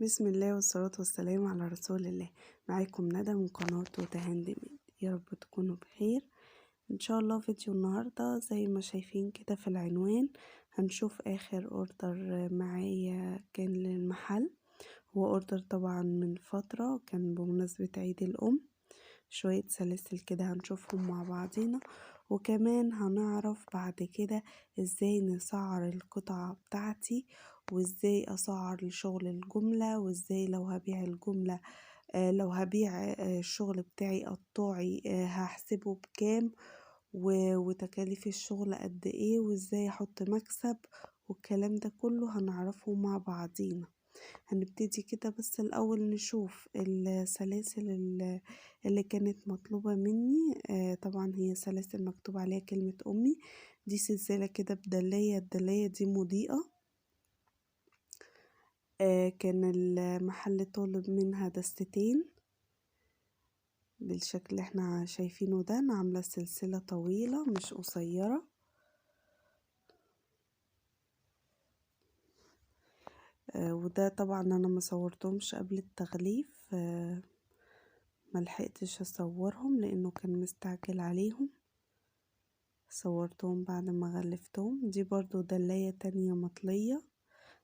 بسم الله والصلاة والسلام على رسول الله. معاكم ندى من قناة توتة هاند ميد. يا رب تكونوا بخير ان شاء الله. فيديو النهاردة زي ما شايفين كده في العنوان هنشوف اخر اوردر معايا كان للمحل. هو اوردر طبعا من فترة، كان بمناسبة عيد الام. شوية سلاسل كده هنشوفهم مع بعضينا، وكمان هنعرف بعد كده ازاي نسعر القطعة بتاعتي، وازاي اسعر لشغل الجملة، وازاي لو هبيع الجملة لو هبيع الشغل بتاعي قطاعي هحسبه بكام، وتكاليف الشغل قد ايه، وازاي احط مكسب، والكلام ده كله هنعرفه مع بعضينا. هنبتدي كده، بس الأول نشوف السلاسل اللي كانت مطلوبة مني. طبعا هي سلاسل مكتوب عليها كلمة أمي. دي سلسلة كده بدلاية، الدلاية دي مضيئة. كان المحل طالب منها دستتين بالشكل اللي احنا شايفينه ده. انا عاملة سلسلة طويلة مش قصيرة. وده طبعا انا ما صورتهمش قبل التغليف. ملحقتش اصورهم لانه كان مستعجل عليهم، صورتهم بعد ما غلفتهم. دي برضو دلاية تانية مطلية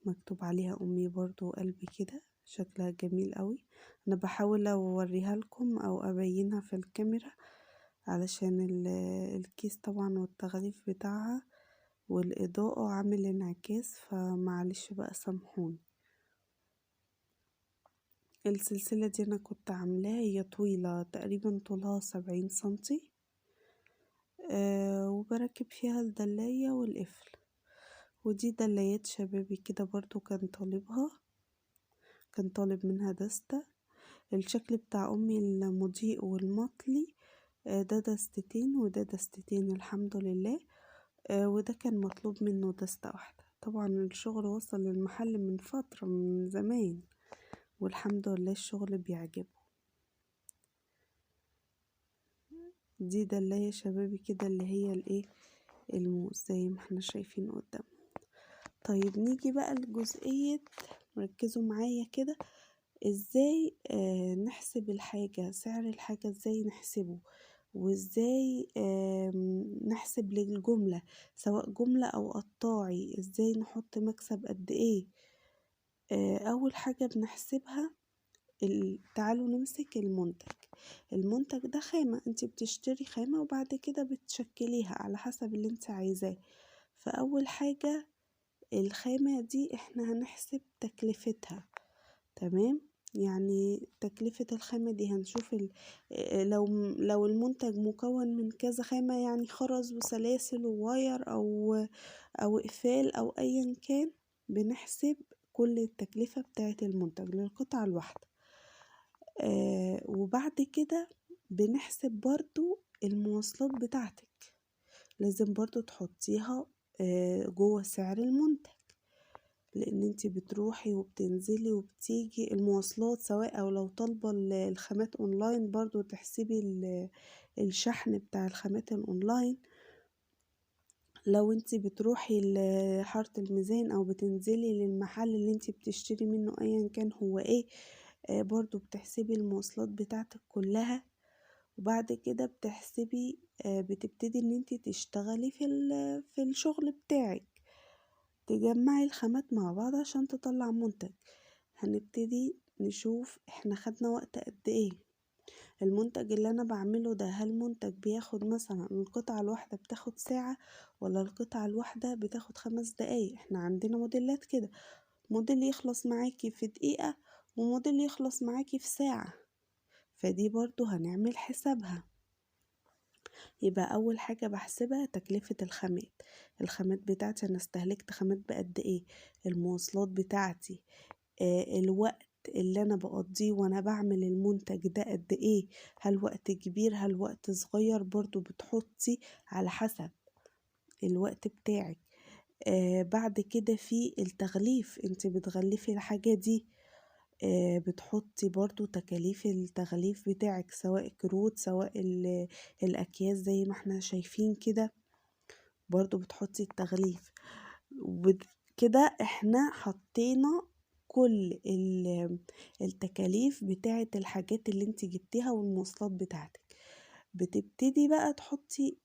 مكتوب عليها امي برضو قلبي كده، شكلها جميل قوي. انا بحاول اوريها لكم او ابينها في الكاميرا علشان الكيس طبعا والتغليف بتاعها والاضاءة عامل انعكاس، فمعلش بقى سامحوني. السلسلة دي انا كنت عاملاها، هي طويلة تقريبا طولها 70 سنتي. وبركب فيها الدلاية والقفل. ودي دلايات شبابي كده برضو كان طالبها، كان طالب منها دستة. الشكل بتاع امي المضيء والمطلي ده دستتين وده دستتين الحمد لله. وده كان مطلوب منه دستة واحدة. طبعا الشغل وصل للمحل من فترة من زمان، والحمد لله الشغل بيعجبه. دي دلاية شبابي كده اللي هي الايه، الموز زي ما احنا شايفين قدام. طيب نيجي بقى لجزئية، ركزوا معايا كده، ازاي نحسب الحاجة، سعر الحاجة ازاي نحسبه، وازاي نحسب للجملة سواء جملة او قطاعي، ازاي نحط مكسب قد ايه. اول حاجة بنحسبها تعالوا نمسك المنتج. المنتج ده خامة، انت بتشتري خامة وبعد كده بتشكليها على حسب اللي انت عايزاه. فاول حاجة الخامة دي احنا هنحسب تكلفتها. تمام، يعني تكلفة الخامة دي هنشوف لو المنتج مكون من كذا خامة، يعني خرز وسلاسل وواير او اقفال او ايا كان، بنحسب كل التكلفة بتاعة المنتج للقطعة الواحدة. وبعد كده بنحسب برضو المواصلات بتاعتك، لازم برضو تحطيها جوه سعر المنتج، لان انتي بتروحي وبتنزلي وبتيجي المواصلات، سواء او لو طالبة الخامات اونلاين برضو تحسبي الشحن بتاع الخامات الاونلاين. لو انتي بتروحي لحارة الميزان او بتنزلي للمحل اللي انتي بتشتري منه ايا كان هو ايه، برضو بتحسبي المواصلات بتاعتك كلها. وبعد كده بتحسبي بتبتدي ان انتي تشتغلي في الشغل بتاعك، تجمعي الخامات مع بعض عشان تطلع منتج. هنبتدي نشوف احنا خدنا وقت قد ايه. المنتج اللي انا بعمله ده، هل منتج بياخد مثلا القطعة الواحدة بتاخد ساعة، ولا القطعة الواحدة بتاخد 5 دقايق؟ احنا عندنا موديلات كده، موديل يخلص معاكي في دقيقة وموديل يخلص معاكي في ساعة، فدي برضو هنعمل حسابها. يبقى اول حاجة بحسبها تكلفة الخامات. الخامات بتاعتي انا استهلكت خامات بقد ايه، المواصلات بتاعتي، الوقت اللي انا بقضيه وانا بعمل المنتج ده قد ايه، هل وقت كبير هل وقت صغير، برضو بتحطي على حسب الوقت بتاعك. بعد كده في التغليف، انت بتغلفي الحاجة دي، بتحطي برضو تكاليف التغليف بتاعك، سواء كروت سواء الأكياس زي ما احنا شايفين كده، برضو بتحطي التغليف. وكده احنا حطينا كل التكاليف بتاعة الحاجات اللي انت جبتيها والمواصلات بتاعتك. بتبتدي بقى تحطي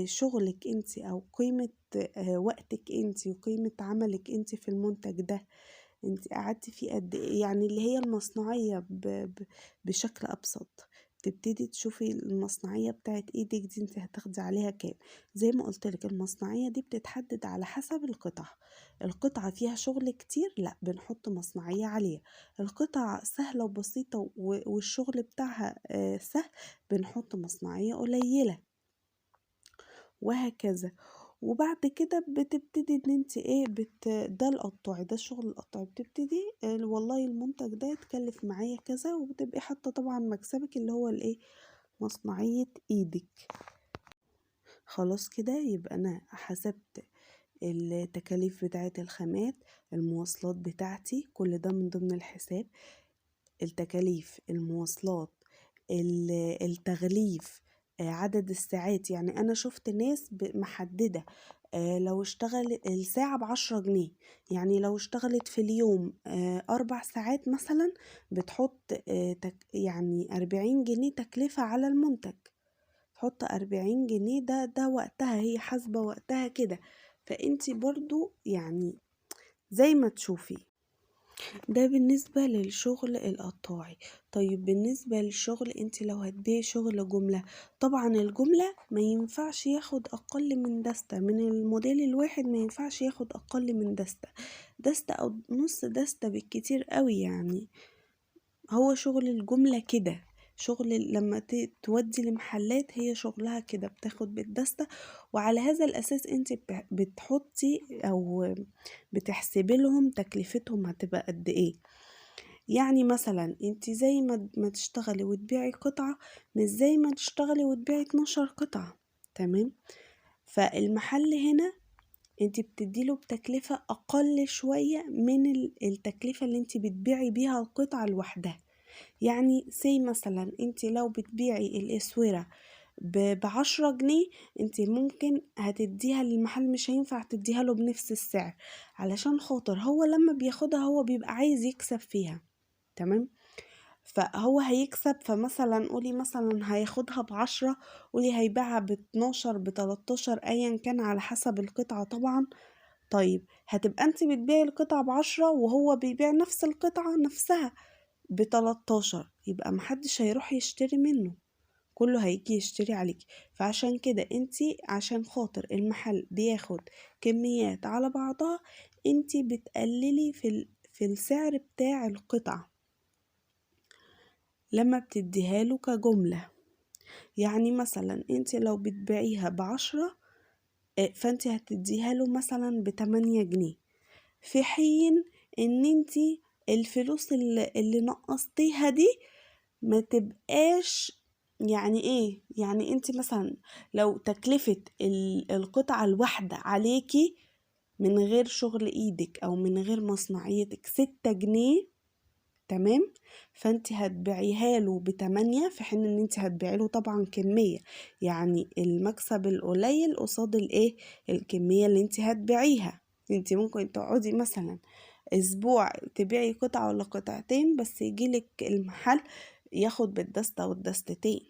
شغلك انت او قيمة وقتك انت وقيمة عملك انت في المنتج ده، انت قعدتي فيه قد ايه، يعني اللي هي المصنعية بشكل ابسط. تبتدي تشوفي المصنعية بتاعت ايدك دي انت هتاخدي عليها كام. زي ما قلتلك المصنعية دي بتتحدد على حسب القطعة فيها شغل كتير، لا بنحط مصنعية عالية. القطعة سهلة وبسيطة والشغل بتاعها سهل، بنحط مصنعية قليلة، وهكذا. وبعد كده بتبتدي ان انت ده القطاعي، ده الشغل القطاعي. بتبتدي والله المنتج ده يتكلف معايا كذا، وبتبقي حاطه طبعا مكسبك اللي هو مصنعية ايدك. خلاص كده يبقى انا حسبت التكاليف بتاعة الخامات، المواصلات بتاعتي، كل ده من ضمن الحساب. التكاليف، المواصلات، التغليف، عدد الساعات. يعني أنا شفت ناس محددة لو اشتغل الساعة ب10 جنيه، يعني لو اشتغلت في اليوم 4 ساعات مثلا بتحط يعني 40 جنيه تكلفة على المنتج. تحط 40 جنيه، ده وقتها، هي حاسبة وقتها كده. فانتي برضو يعني زي ما تشوفي. ده بالنسبة للشغل القطاعي. طيب بالنسبة للشغل انت لو هتبيعي شغل جملة، طبعا الجملة ما ينفعش ياخد اقل من دستة، من الموديل الواحد ما ينفعش ياخد اقل من دستة او نص دستة بالكتير قوي. يعني هو شغل الجملة كده، شغل لما تودي لمحلات هي شغلها كده، بتاخد بالدستة. وعلى هذا الأساس انت بتحطي أو بتحسبي لهم تكلفتهم هتبقى قد ايه. يعني مثلا انت زي ما تشتغلي وتبيعي قطعة، مش زي ما تشتغلي وتبيعي 12 قطعة. تمام. فالمحل هنا انت بتديله بتكلفة أقل شوية من التكلفة اللي انت بتبيعي بيها القطعة لوحدها. يعني سي مثلا انت لو بتبيعي الاسورة ب10 جنيه، انت ممكن هتديها للمحل، مش هينفع تديها له بنفس السعر، علشان خاطر هو لما بياخدها هو بيبقى عايز يكسب فيها. تمام. فهو هيكسب، فمثلا قولي مثلا هياخدها ب10، قولي هيبيعها ب12 ب13 ايا كان على حسب القطعة طبعا. طيب هتبقى انت بتبيعي القطعة ب10 وهو بيبيع نفس القطعة نفسها ب13، يبقى محدش هيروح يشتري منه، كله هيجي يشتري عليك. فعشان كده انتي عشان خاطر المحل بياخد كميات على بعضها، انتي بتقللي في السعر بتاع القطعة لما بتديها له كجملة. يعني مثلا انتي لو بتبيعيها ب10، فانتي هتديها له مثلا ب8 جنيه، في حين ان انتي الفلوس اللي نقصتيها دي ما تبقاش. يعني ايه؟ يعني انت مثلا لو تكلفة القطعة الواحدة عليكي من غير شغل ايدك او من غير مصنعيتك 6 جنيه، تمام، فانت هتبيعيها له ب8، في حين ان انت هتبيعي له طبعا كمية، يعني المكسب القليل قصاد الكمية اللي انت هتبيعيها. انت ممكن تقعدي مثلا اسبوع تبيعي قطعة ولا قطعتين، بس يجيلك المحل ياخد بالدستة والدستتين،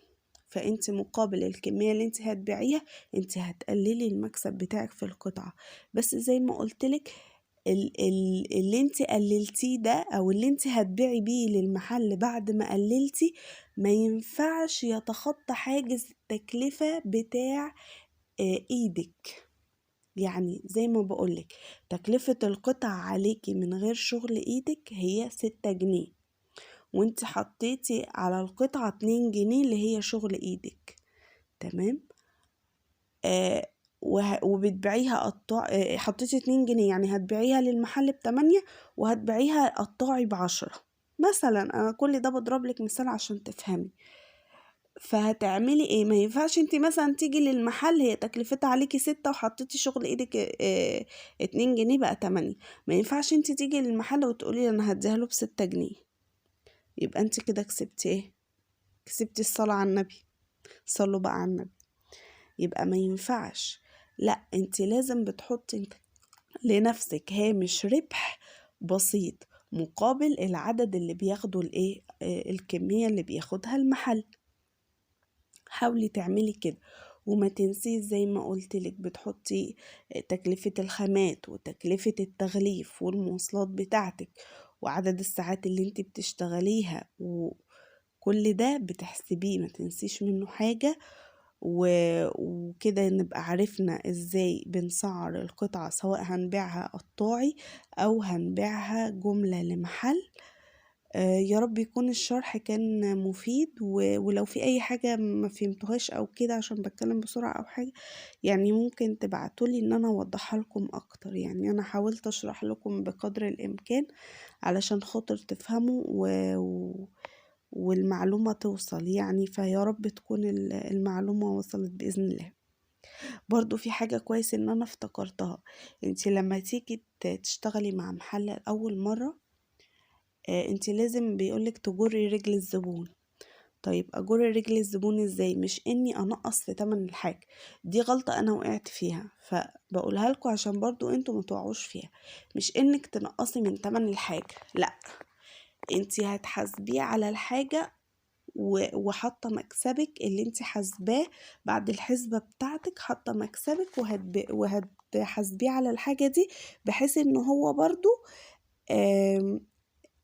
فانت مقابل الكمية اللي انت هتبيعيها انت هتقللي المكسب بتاعك في القطعة. بس زي ما قلتلك اللي انت قللتيه ده او اللي انت هتبيعي بيه للمحل بعد ما قللتي ما ينفعش يتخطى حاجز التكلفة بتاع ايدك. يعني زي ما بقولك تكلفة القطع عليكي من غير شغل ايدك هي 6 جنيه، وانت حطيتي على القطعة 2 جنيه اللي هي شغل ايدك. تمام. وبتبيعيها قطاع، حطيتي 2 جنيه، يعني هتبيعيها للمحل ب8 وهتبيعيها قطاعي ب10 مثلا. انا كل ده بضرب لك مثال عشان تفهمي. فهتعملي ايه؟ ما ينفعش انت مثلا تيجي للمحل هي تكلفتها عليكي 6 وحطيتي شغل ايدك 2 جنيه بقى 8. ما ينفعش انت تيجي للمحل وتقولي انا هديها له ب6 جنيه، يبقى انت كده كسبتي ايه؟ كسبتي الصلاة على النبي. صلوا بقى على النبي. يبقى ما ينفعش. لا انت لازم بتحطي لنفسك هامش ربح بسيط مقابل العدد اللي بياخده الكمية اللي بياخدها المحل. حاولي تعملي كده، وما تنسيش زي ما قلتلك بتحطي تكلفة الخامات وتكلفة التغليف والمواصلات بتاعتك وعدد الساعات اللي انت بتشتغليها، وكل ده بتحسبيه، ما تنسيش منه حاجة. وكده نبقى عرفنا ازاي بنسعر القطعة، سواء هنبيعها قطاعي او هنبيعها جملة لمحل. يا رب يكون الشرح كان مفيد، ولو في اي حاجة ما فهمتوهاش او كده عشان بتكلم بسرعة او حاجة، يعني ممكن تبعتولي ان انا اوضحها لكم اكتر. يعني انا حاولت اشرح لكم بقدر الامكان علشان خاطر تفهموا والمعلومة توصل يعني. فيا رب تكون المعلومة وصلت بإذن الله. برضو في حاجة كويس ان انا افتكرتها، انتي لما تيجي تشتغلي مع محل اول مرة، انتي لازم بيقولك تجري رجل الزبون. طيب اجري رجل الزبون ازاي؟ مش اني انقص في تمن الحاجة، دي غلطة انا وقعت فيها، فبقولها لكم عشان برضو انتوا متوقعوش فيها. مش انك تنقصي من تمن الحاجة، لا، انتي هتحاسبيه على الحاجة وحاطه مكسبك اللي انت حاسباه بعد الحسبة بتاعتك، حاطه مكسبك وهتحاسبيه على الحاجة دي، بحيث ان هو برضو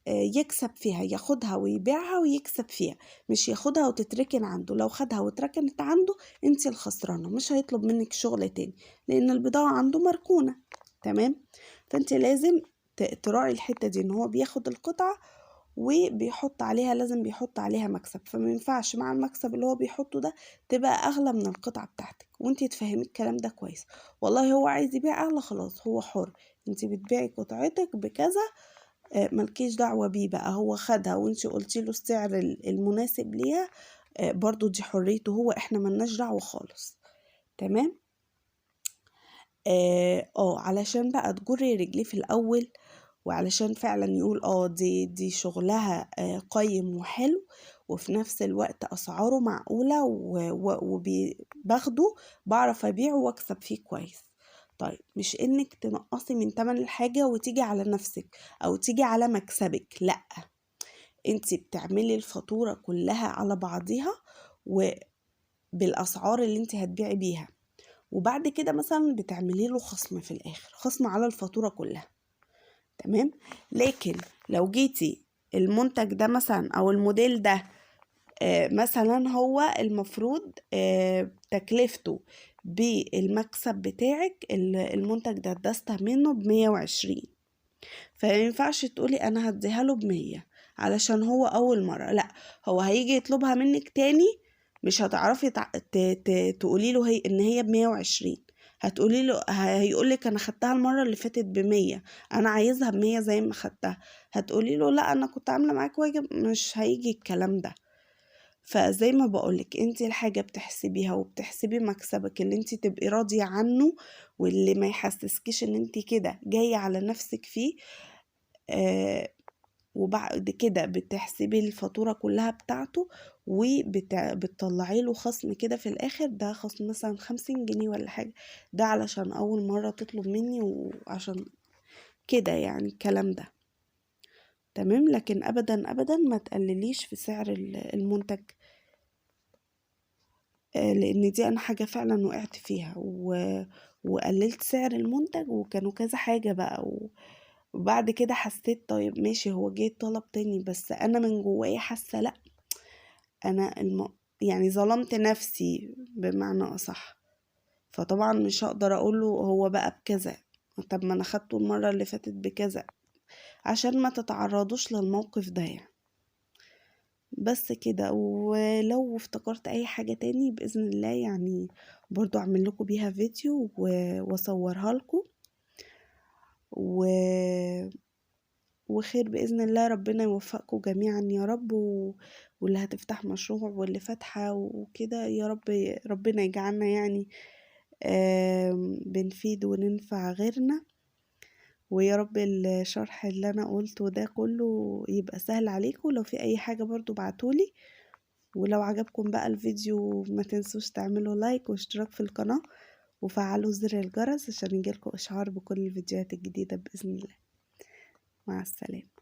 يكسب فيها، ياخدها ويبيعها ويكسب فيها، مش ياخدها وتتركن عنده. لو خدها وتركنت عنده انت الخسرانة، مش هيطلب منك شغل تاني لان البضاعة عنده مركونة. تمام؟ فانت لازم تراعي الحتة دي، ان هو بياخد القطعة وبيحط عليها، لازم بيحط عليها مكسب، فما ينفعش مع المكسب اللي هو بيحطه ده تبقى اغلى من القطعة بتاعتك. وانتي تفهمي الكلام ده كويس. والله هو عايز يبيع اغلى، خلاص هو حر، انتي بتبيعي قطعتك بكذا، ملكيش دعوة بيه بقى. هو خدها وانتي قلتي له السعر المناسب ليها، برضو دي حريته هو، احنا ملناش دعوة خالص. تمام؟ علشان بقى تجري رجليه في الاول، وعلشان فعلا يقول دي شغلها قيم وحلو، وفي نفس الوقت اسعاره معقولة وباخده بعرف ابيعه واكسب فيه كويس. طيب مش انك تنقصي من تمن الحاجة وتيجي على نفسك او تيجي على مكسبك، لا، انت بتعملي الفاتورة كلها على بعضيها وبالاسعار اللي انت هتبيعي بيها، وبعد كده مثلا بتعملي له خصم في الاخر، خصم على الفاتورة كلها. تمام؟ لكن لو جيتي المنتج ده مثلا او الموديل ده مثلا هو المفروض تكلفته بالمكسب بتاعك، المنتج ده دسته منه ب120، فمينفعش تقولي انا هديها له ب100 علشان هو اول مرة. لا، هو هيجي يطلبها منك تاني، مش هتعرفي تقولي له ان هي ب120. هتقولي له، هيقولك انا خدتها المرة اللي فاتت ب100، انا عايزها ب100 زي ما خدتها. هتقولي له لا انا كنت عاملة معاك واجب، مش هيجي الكلام ده. فزي ما بقولك انتي الحاجة بتحسبيها وبتحسبي مكسبك اللي انتي تبقي راضية عنه، واللي ما يحسسكيش ان انتي كده جاية على نفسك فيه. وبعد كده بتحسبي الفاتورة كلها بتاعته وبتطلعي له خصم كده في الاخر، ده خصم مثلا 50 جنيه ولا حاجة، ده علشان اول مرة تطلب مني وعشان كده يعني الكلام ده. تمام؟ لكن ابدا ابدا ما تقلليش في سعر المنتج، لان دي انا حاجة فعلا وقعت فيها وقللت سعر المنتج، وكانوا كذا حاجة بقى وبعد كده حسيت طيب ماشي، هو جه طلب تاني، بس انا من جوايا حاسة لا، انا يعني ظلمت نفسي بمعنى اصح. فطبعا مش هقدر اقوله هو بقى بكذا، طب ما انا خدته المرة اللي فاتت بكذا، عشان ما تتعرضوش للموقف ده يعني. بس كده. ولو افتكرت اي حاجة تاني بإذن الله يعني برضو اعمل لكم بيها فيديو واصورها لكم وخير بإذن الله. ربنا يوفقكم جميعا يا رب، واللي هتفتح مشروع واللي فاتحة وكده، يا رب ربنا يجعلنا يعني بنفيد وننفع غيرنا. ويا رب الشرح اللي انا قلته ده كله يبقى سهل عليكم. لو في اي حاجة برضو بعتولي، ولو عجبكم بقى الفيديو ما تنسوش تعملوا لايك واشتراك في القناة وفعلوا زر الجرس عشان يجيلكم اشعار بكل الفيديوهات الجديدة بإذن الله. مع السلامة.